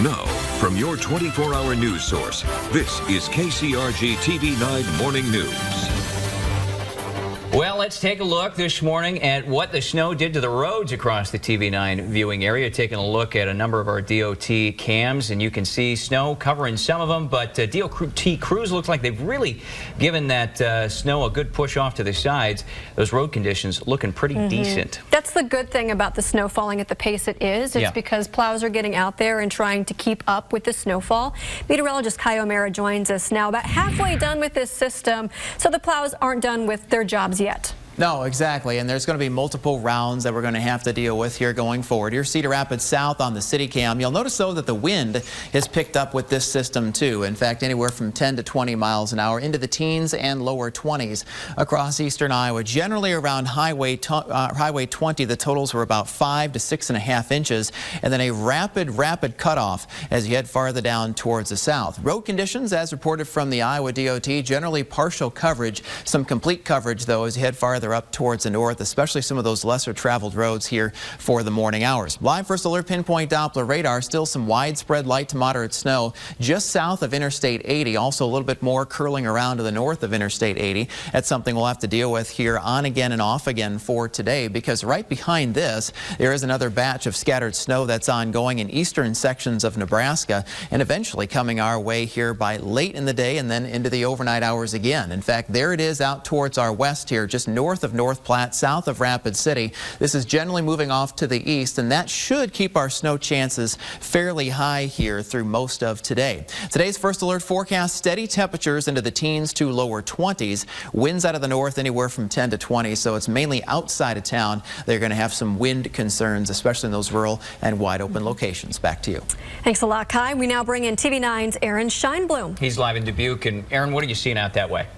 Now, from your 24-hour news source, this is KCRG TV9 Morning News. Well, let's take a look this morning at what the snow did to the roads across the TV9 viewing area. Taking a look at a number of our DOT cams, and you can see snow covering some of them, but DOT crews look like they've really given that snow a good push off to the sides. Those road conditions looking pretty decent. That's the good thing about the snow falling at the pace it is. It's because plows are getting out there and trying to keep up with the snowfall. Meteorologist Kai O'Mara joins us now, about halfway done with this system, so the plows aren't done with their jobs yet. No, exactly, and there's going to be multiple rounds that we're going to have to deal with here going forward. Here's Cedar Rapids South on the city cam. You'll notice, though, that the wind has picked up with this system, too. In fact, anywhere from 10 to 20 miles an hour into the teens and lower 20s across eastern Iowa. Generally around Highway 20, the totals were about 5 to 6.5 inches, and then a rapid cutoff as you head farther down towards the south. Road conditions, as reported from the Iowa DOT, generally partial coverage, some complete coverage, though, as you head farther up towards the north, especially some of those lesser traveled roads here for the morning hours. Live First Alert Pinpoint Doppler radar, still some widespread light to moderate snow just south of Interstate 80. Also a little bit more curling around to the north of Interstate 80. That's something we'll have to deal with here on again and off again for today, because right behind this there is another batch of scattered snow that's ongoing in eastern sections of Nebraska and eventually coming our way here by late in the day and then into the overnight hours again. In fact, there it is out towards our west here, just north of North Platte, south of Rapid City. This is generally moving off to the east, and that should keep our snow chances fairly high here through most of today. Today's First Alert forecast, steady temperatures into the teens to lower 20s. Winds out of the north anywhere from 10 to 20, so it's mainly outside of town. They're going to have some wind concerns, especially in those rural and wide open locations. Back to you. Thanks a lot, Kai. We now bring in TV9's Aaron Scheinblum. He's live in Dubuque. And Aaron, what are you seeing out that way?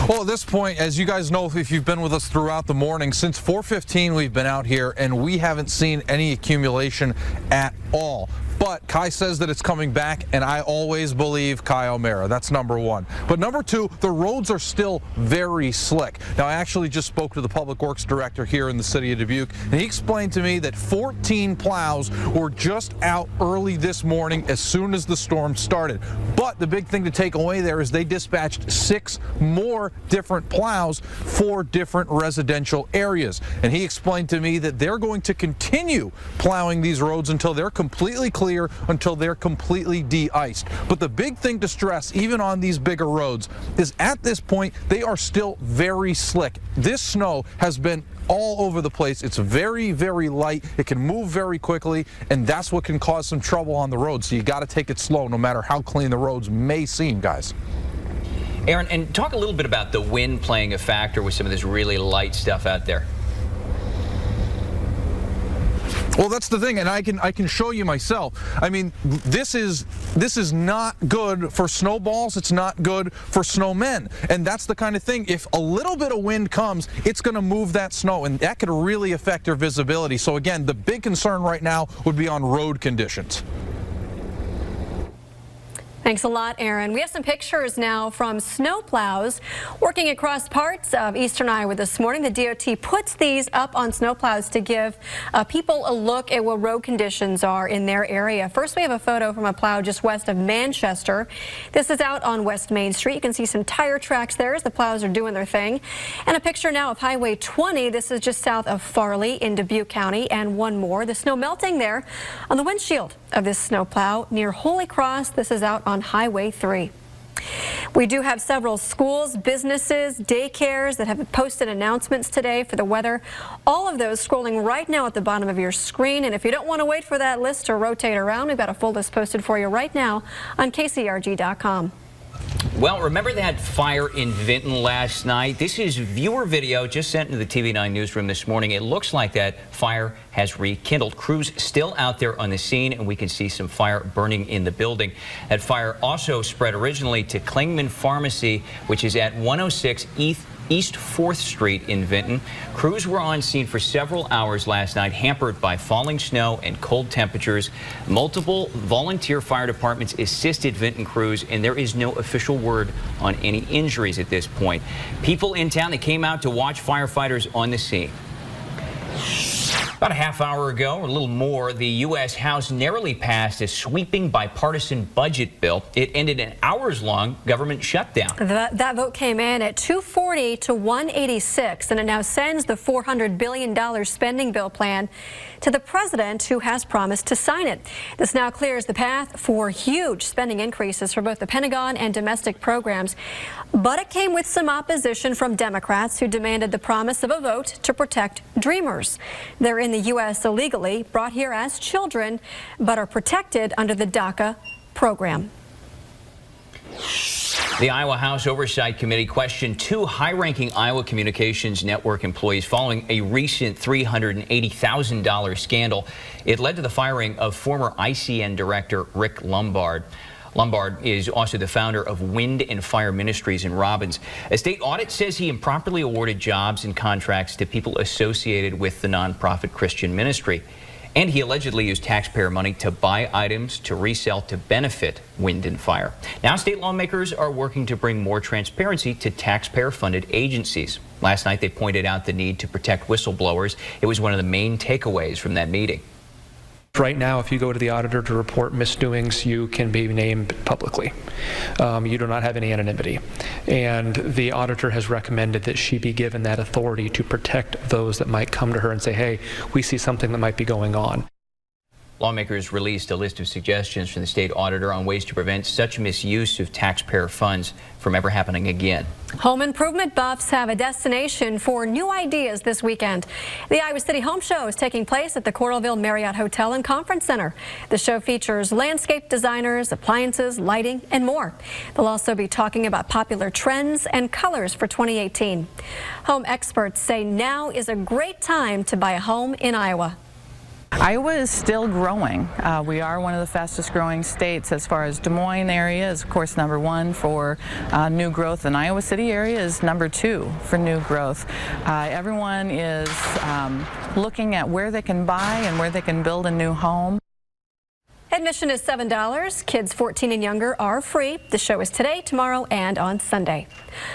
Well, at this point, as you guys know, if you've been with us throughout the morning, since 4:15 we've been out here and we haven't seen any accumulation at all. But Kai says that it's coming back, and I always believe Kai O'Mara. That's number one. But number two, the roads are still very slick. Now, I actually just spoke to the Public Works Director here in the city of Dubuque, and he explained to me that 14 plows were just out early this morning as soon as the storm started. But the big thing to take away there is they dispatched 6 more different plows for different residential areas. And he explained to me that they're going to continue plowing these roads until they're completely clear, until they're completely de-iced. But the big thing to stress, even on these bigger roads, is at this point they are still very slick. This snow has been all over the place. It's very, very light. It can move very quickly, and that's what can cause some trouble on the road. So you got to take it slow, no matter how clean the roads may seem, guys. Aaron, and talk a little bit about the wind playing a factor with some of this really light stuff out there. Well, that's the thing, and I can show you myself. I mean, this is not good for snowballs. It's not good for snowmen, and that's the kind of thing. If a little bit of wind comes, it's going to move that snow, and that could really affect their visibility. So again, the big concern right now would be on road conditions. Thanks a lot, Aaron. We have some pictures now from snow plows working across parts of eastern Iowa this morning. The DOT puts these up on snow plows to give people a look at what road conditions are in their area. First, we have a photo from a plow just west of Manchester. This is out on West Main Street. You can see some tire tracks there as the plows are doing their thing. And a picture now of Highway 20. This is just south of Farley in Dubuque County. And one more, the snow melting there on the windshield of this snow plow near Holy Cross. This is out on Highway 3. We do have several schools, businesses, daycares that have posted announcements today for the weather. All of those scrolling right now at the bottom of your screen. And if you don't want to wait for that list to rotate around, we've got a full list posted for you right now on KCRG.com. Well, remember that fire in Vinton last night? This is viewer video just sent into the TV9 newsroom this morning. It looks like that fire has rekindled. Crews still out there on the scene, and we can see some fire burning in the building. That fire also spread originally to Klingman Pharmacy, which is at 106 East 4th Street in Vinton. Crews were on scene for several hours last night, hampered by falling snow and cold temperatures. Multiple volunteer fire departments assisted Vinton crews, and there is no official word on any injuries at this point. People in town, they came out to watch firefighters on the scene. About a half hour ago, or a little more, the U.S. House narrowly passed a sweeping bipartisan budget bill. It ended an hours-long government shutdown. That vote came in at 240 to 186, and it now sends the $400 billion spending bill plan to the president, who has promised to sign it. This now clears the path for huge spending increases for both the Pentagon and domestic programs. But it came with some opposition from Democrats, who demanded the promise of a vote to protect dreamers. They're in the U.S. illegally, brought here as children, but are protected under the DACA program. The Iowa House Oversight Committee questioned two high-ranking Iowa Communications Network employees following a recent $380,000 scandal. It led to the firing of former ICN director Rick Lombard. Lombard is also the founder of Wind and Fire Ministries in Robbins. A state audit says he improperly awarded jobs and contracts to people associated with the nonprofit Christian ministry. And he allegedly used taxpayer money to buy items to resell to benefit Wind and Fire. Now state lawmakers are working to bring more transparency to taxpayer-funded agencies. Last night they pointed out the need to protect whistleblowers. It was one of the main takeaways from that meeting. Right now, if you go to the auditor to report misdoings, you can be named publicly. You do not have any anonymity. And the auditor has recommended that she be given that authority to protect those that might come to her and say, hey, we see something that might be going on. Lawmakers released a list of suggestions from the state auditor on ways to prevent such misuse of taxpayer funds from ever happening again. Home improvement buffs have a destination for new ideas this weekend. The Iowa City Home Show is taking place at the Coralville Marriott Hotel and Conference Center. The show features landscape designers, appliances, lighting, and more. They'll also be talking about popular trends and colors for 2018. Home experts say now is a great time to buy a home in Iowa. Iowa is still growing. We are one of the fastest growing states as far as Des Moines area is, of course, #1 for new growth, and Iowa City area is #2 for new growth. Everyone is looking at where they can buy and where they can build a new home. Admission is $7. Kids 14 and younger are free. The show is today, tomorrow, and on Sunday.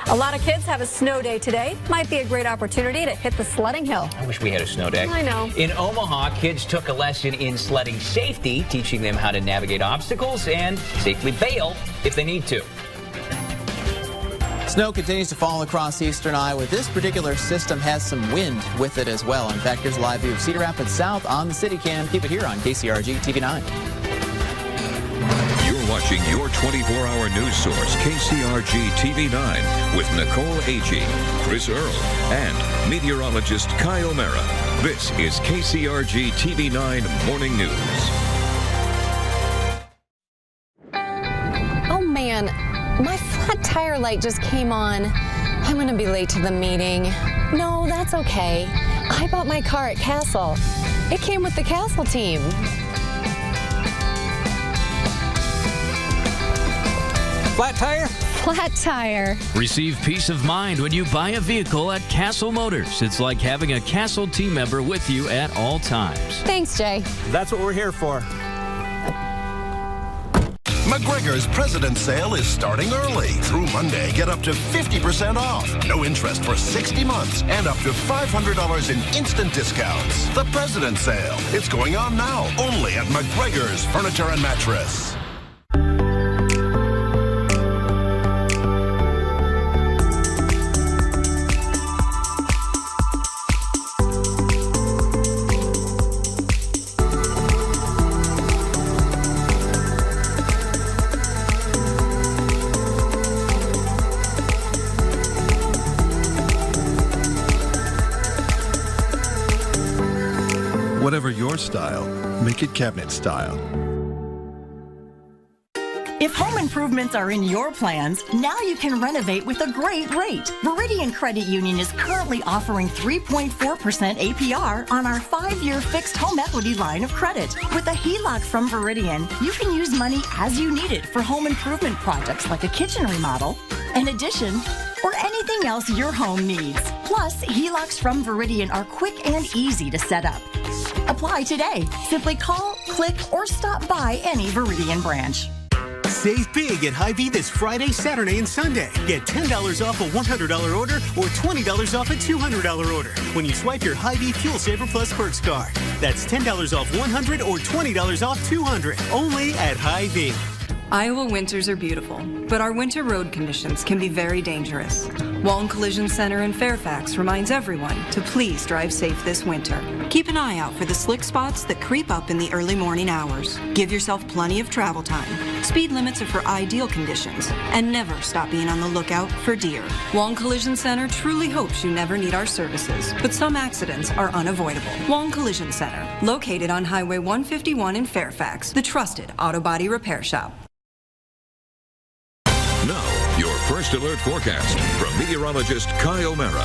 A lot of kids have a snow day today. Might be a great opportunity to hit the sledding hill. I wish we had a snow day. I know. In Omaha, kids took a lesson in sledding safety, teaching them how to navigate obstacles and safely bail if they need to. Snow continues to fall across eastern Iowa. This particular system has some wind with it as well. In fact, here's a live view of Cedar Rapids South on the City Cam. Keep it here on KCRG TV 9. You're watching your 24-hour news source, KCRG TV 9, with Nicole Agee, Chris Earl, and meteorologist Kai O'Mara. This is KCRG TV 9 Morning News. Oh man, my flat tire light just came on. I'm going to be late to the meeting. No, that's okay. I bought my car at Castle. It came with the Castle team. Flat tire? Flat tire. Receive peace of mind when you buy a vehicle at Castle Motors. It's like having a Castle team member with you at all times. Thanks, Jay. That's what we're here for. McGregor's President's Sale is starting early. Through Monday, get up to 50% off. No interest for 60 months and up to $500 in instant discounts. The President's Sale. It's going on now, only at McGregor's Furniture and Mattress. Whatever your style, make it cabinet style. If home improvements are in your plans, now you can renovate with a great rate. Meridian Credit Union is currently offering 3.4% APR on our 5-year fixed home equity line of credit. With a HELOC from Meridian, you can use money as you need it for home improvement projects like a kitchen remodel, an addition, or anything else your home needs. Plus, HELOCs from Meridian are quick and easy to set up. Apply today. Simply call, click, or stop by any Meridian branch. Save big at Hy-Vee this Friday, Saturday, and Sunday. Get $10 off a $100 order or $20 off a $200 order when you swipe your Hy-Vee Fuel Saver Plus Perks card. That's $10 off $100 or $20 off $200. Only at Hy-Vee. Iowa winters are beautiful, but our winter road conditions can be very dangerous. Walton Collision Center in Fairfax reminds everyone to please drive safe this winter. Keep an eye out for the slick spots that creep up in the early morning hours. Give yourself plenty of travel time. Speed limits are for ideal conditions, and never stop being on the lookout for deer. Walton Collision Center truly hopes you never need our services, but some accidents are unavoidable. Walton Collision Center, located on Highway 151 in Fairfax, the trusted auto body repair shop. Now, your first alert forecast from meteorologist Kai O'Mara.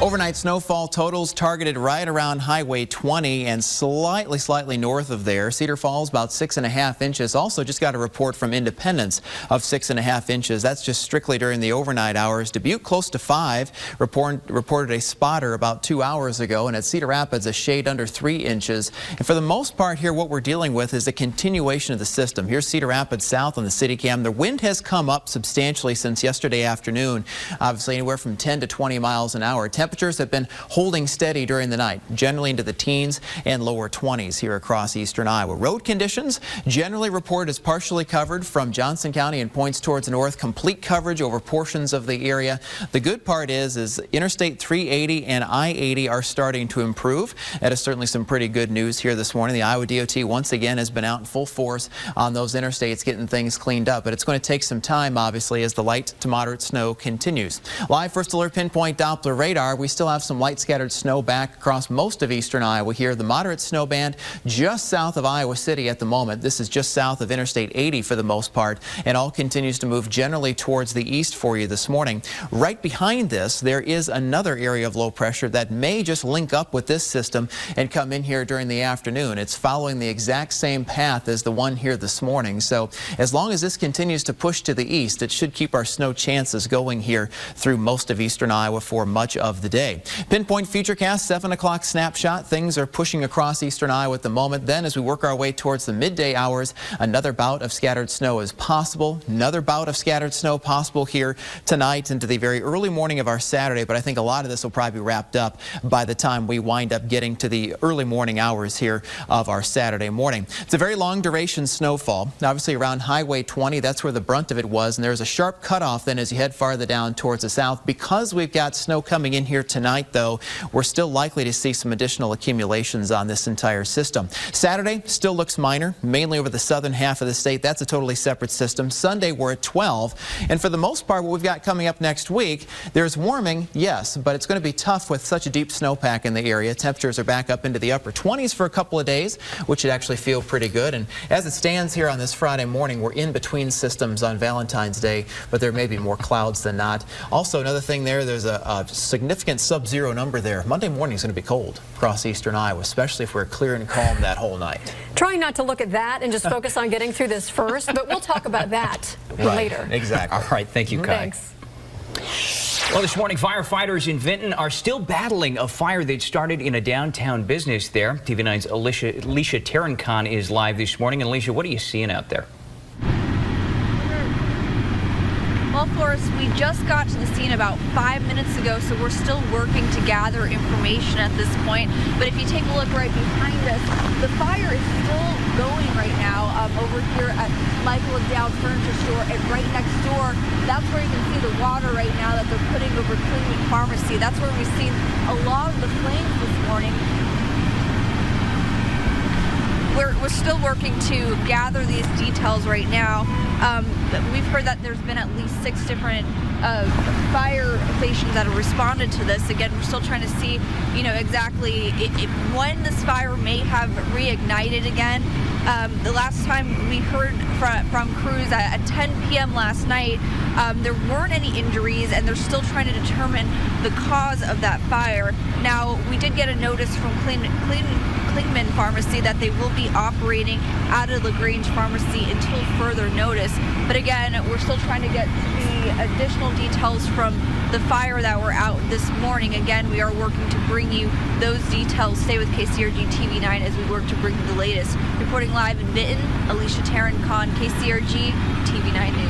Overnight snowfall totals targeted right around Highway 20 and slightly north of there. Cedar Falls about 6.5 inches. Also just got a report from Independence of 6.5 inches. That's just strictly during the overnight hours. Dubuque close to 5. Reported a spotter about 2 hours ago, and at Cedar Rapids a shade under 3 inches. And for the most part here, what we're dealing with is a continuation of the system. Here's Cedar Rapids south on the city cam. The wind has come up substantially since yesterday afternoon. Obviously anywhere from 10 to 20 miles an hour. Temperatures have been holding steady during the night, generally into the teens and lower 20s here across eastern Iowa. Road conditions generally reported as partially covered from Johnson County and points towards the north. Complete coverage over portions of the area. The good part is Interstate 380 and I-80 are starting to improve. That is certainly some pretty good news here this morning. The Iowa DOT once again has been out in full force on those interstates getting things cleaned up, but it's going to take some time obviously as the light to moderate snow continues. Live first alert pinpoint Doppler radar. We still have some light scattered snow back across most of eastern Iowa here. The moderate snow band just south of Iowa City at the moment. This is just south of Interstate 80 for the most part, and all continues to move generally towards the east for you this morning. Right behind this, there is another area of low pressure that may just link up with this system and come in here during the afternoon. It's following the exact same path as the one here this morning. So as long as this continues to push to the east, it should keep our snow chances going here through most of eastern Iowa for much of the day. Pinpoint Futurecast, 7 o'clock snapshot. Things are pushing across eastern Iowa at the moment. Then as we work our way towards the midday hours, another bout of scattered snow is possible. Another bout of scattered snow possible here tonight into the very early morning of our Saturday, but I think a lot of this will probably be wrapped up by the time we wind up getting to the early morning hours here of our Saturday morning. It's a very long duration snowfall. Obviously around Highway 20, that's where the brunt of it was, and there's a sharp cutoff then as you head farther down towards the south. Because we've got snow coming in here tonight, though, we're still likely to see some additional accumulations on this entire system. Saturday still looks minor, mainly over the southern half of the state. That's a totally separate system. Sunday we're at 12, and for the most part what we've got coming up next week, there's warming, yes, but it's going to be tough with such a deep snowpack in the area. Temperatures are back up into the upper 20s for a couple of days, which should actually feel pretty good. And as it stands here on this Friday morning, we're in between systems on Valentine's Day, but there may be more clouds than not. Also, another thing there's a significant sub-zero number there. Monday morning is going to be cold across eastern Iowa, especially if we're clear and calm that whole night. Trying not to look at that and just focus on getting through this first, but we'll talk about that later. Exactly. All right, thank you, Kai. Thanks. Well, this morning, firefighters in Vinton are still battling a fire that started in a downtown business there. TV9's Alicia Tarancon is live this morning. And Alicia, what are you seeing out there? Well, Flores, we just got to the scene about 5 minutes ago, so we're still working to gather information at this point. But if you take a look right behind us, the fire is still going right now over here at Michael and Dowd Furniture Store, and right next door, that's where you can see the water right now that they're putting over Cleveland Pharmacy. That's where we've seen a lot of the flames this morning. We're still working to gather these details right now. We've heard that there's been at least 6 different fire stations that have responded to this. Again, we're still trying to see, exactly when this fire may have reignited again. The last time we heard from crews at 10 p.m. last night, there weren't any injuries, and they're still trying to determine the cause of that fire. Now, we did get a notice from Cleveland Klingman Pharmacy that they will be operating out of LaGrange Pharmacy until further notice. But again, we're still trying to get the additional details from the fire that were out this morning. Again, we are working to bring you those details. Stay with KCRG TV9 as we work to bring you the latest. Reporting live in Vinton, Alicia Tarrant-Kahn, KCRG TV9 News.